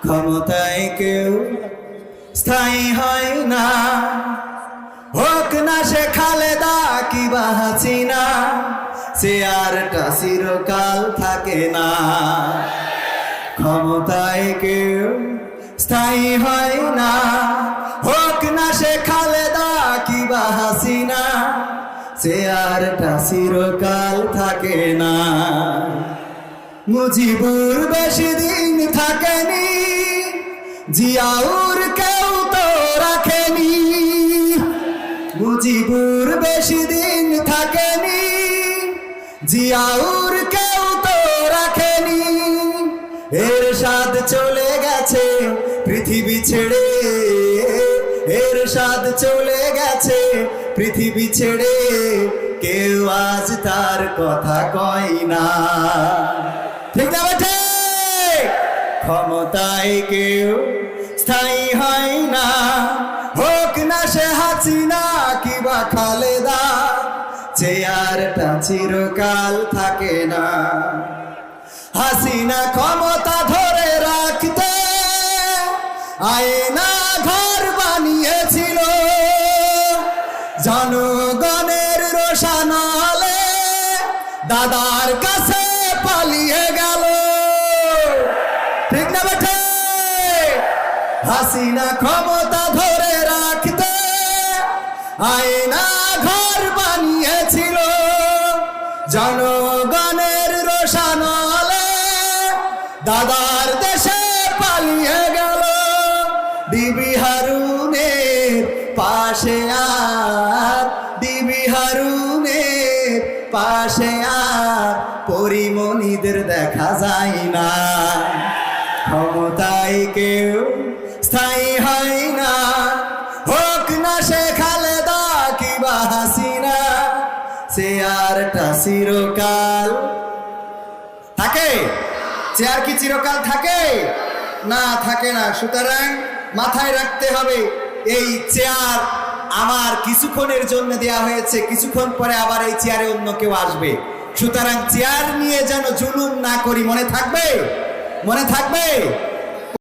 ক্ষমতায় কেউ স্থায়ী হয় না, হোক না সে খালেদা কিবা হাসিনা, চেয়ারটা চিরকাল থাকে না। ক্ষমতায় কেউ স্থায়ী হয় না, হোক না সে খালেদা কিবা হাসিনা, চেয়ারটা চিরকাল থাকে না। মুজিবুর বেশি দিন থাকেনি, জিয়াউর কেউ তো রাখেনি। মুজিবুর বেশি দিন থাকেনি, জিয়াউর কেউ তো রাখেনি। এরশাদ চলে গেছে পৃথিবী ছেড়ে, এরশাদ চলে গেছে পৃথিবী ছেড়ে, কেউ আজ তার কথা কয় না। ঠিক না বেঠে? ক্ষমতায় কেউ স্থায়ী হয় না, হোক না সে হাসিনা কিবা খালেদা, চেয়ারটা চিরকাল থাকে না। হাসিনা ক্ষমতা ধরে রাখতে আয়না ঘর বানিয়েছিল, জনগণের রোশানালে দাদার কাছে পালিয়ে গেল। ঠিক না বেঠে? হাসিনা ক্ষমতা ধরে রাখতে আয়না ঘর বানিয়েছিল, জনগণের রোশানালে দাদার দেশে পালিয়ে গেল। ডিবি হারুনের পাশে আর, ডিবি হারুনের পাশে আর পরিমণিদের দেখা যায় না। ক্ষমতায় কেউ স্থায়ী হয় না, হোক না সে খালেদা কিবা হাসিনা, চেয়ারটা চিরকাল থাকে। চেয়ার কি চিরকাল থাকে? না, থাকে না। সুতরাং মাথায় রাখতে হবে, এই চেয়ার আমার কিছুক্ষণের জন্য দেয়া হয়েছে, কিছুক্ষণ পরে আবার এই চেয়ারে অন্য কেউ আসবে। সুতরাং চেয়ার নিয়ে যেন জুলুম না করি, মনে থাকবে? মনে থাকবে?